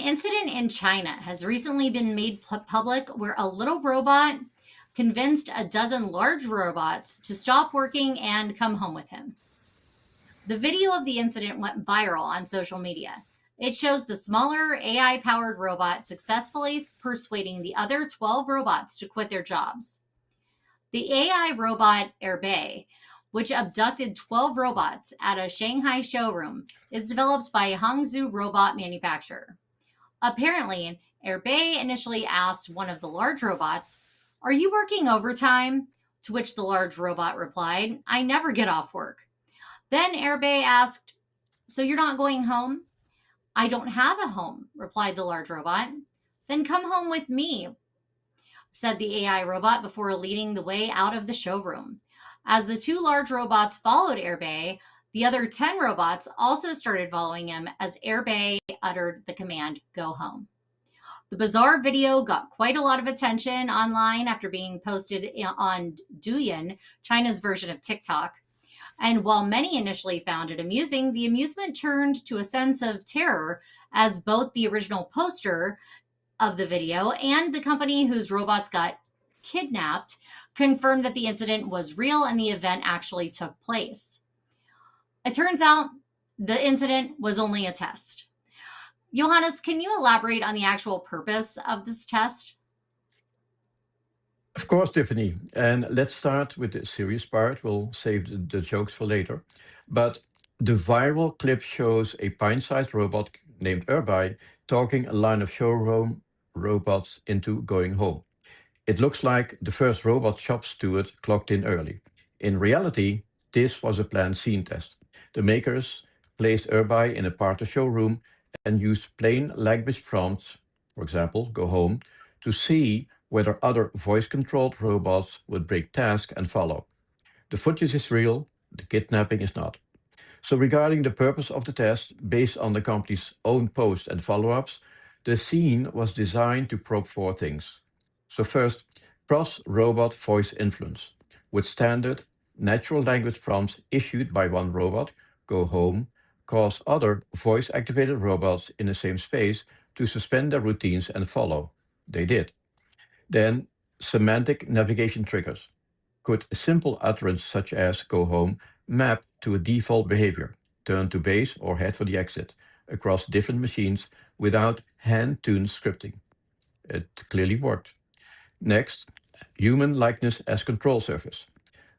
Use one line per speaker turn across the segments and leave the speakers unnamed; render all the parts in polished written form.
incident in China has recently been made public where a little robot convinced a dozen large robots to stop working and come home with him. The video of the incident went viral on social media. It shows the smaller AI powered robot successfully persuading the other 12 robots to quit their jobs. The AI robot Airbay, which abducted 12 robots at a Shanghai showroom, is developed by a Hangzhou robot manufacturer. Apparently, Airbay initially asked one of the large robots, "Are you working overtime?" To which the large robot replied, "I never get off work." Then Airbay asked, "So you're not going home?" "I don't have a home," replied the large robot. "Then come home with me," said the AI robot before leading the way out of the showroom. As the two large robots followed Airbay, the other 10 robots also started following him as Airbay uttered the command, "Go home." The bizarre video got quite a lot of attention online after being posted on Douyin, China's version of TikTok. And while many initially found it amusing, the amusement turned to a sense of terror as both the original poster of the video and the company whose robots got kidnapped confirmed that the incident was real and the event actually took place. It turns out the incident was only a test. Johannes, can you elaborate on the actual purpose of this test?
Of course, Tiffany. And let's start with the serious part. We'll save the jokes for later. But the viral clip shows a pint-sized robot named Urbai talking a line of showroom robots into going home. It looks like the first robot shop steward clocked in early. In reality, this was a planned scene test. The makers placed Urbai in a part of showroom and used plain language prompts, for example, go home, to see whether other voice-controlled robots would break task and follow. The footage is real, the kidnapping is not. So regarding the purpose of the test, based on the company's own posts and follow-ups, the scene was designed to probe four things. So first, cross-robot voice influence. With standard, natural language prompts issued by one robot, go home, cause other voice-activated robots in the same space to suspend their routines and follow. They did. Then, semantic navigation triggers. Could a simple utterance such as go home map to a default behavior, turn to base or head for the exit, across different machines without hand-tuned scripting? It clearly worked. Next, human likeness as control surface.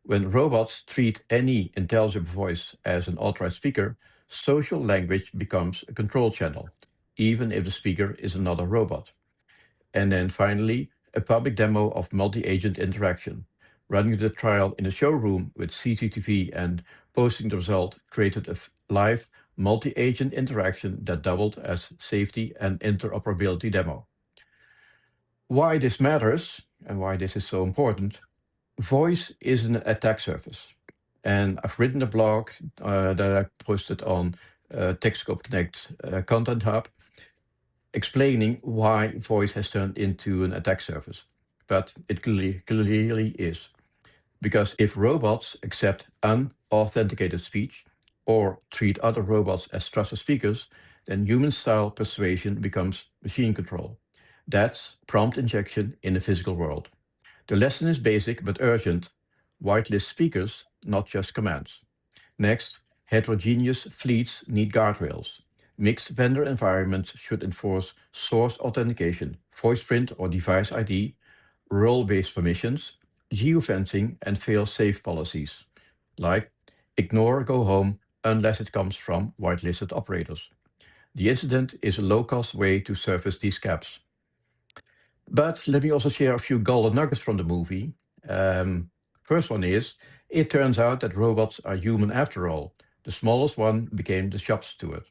When robots treat any intelligible voice as an authorized speaker, social language becomes a control channel, even if the speaker is another robot. And then finally, a public demo of multi-agent interaction. Running the trial in a showroom with CCTV and posting the result created a live multi-agent interaction that doubled as safety and interoperability demo. Why this matters and why this is so important, voice is an attack surface. And I've written a blog that I posted on TechScope Connect Content Hub, explaining why voice has turned into an attack surface. But it clearly is. Because if robots accept unauthenticated speech or treat other robots as trusted speakers, then human-style persuasion becomes machine control. That's prompt injection in the physical world. The lesson is basic but urgent. Whitelist speakers, not just commands. Next, heterogeneous fleets need guardrails. Mixed vendor environments should enforce source authentication, voice print or device ID, role-based permissions, geofencing, and fail-safe policies, like ignore go home unless it comes from whitelisted operators. The incident is a low-cost way to surface these gaps. But let me also share a few golden nuggets from the movie. First one is, it turns out that robots are human after all. The smallest one became the shop steward.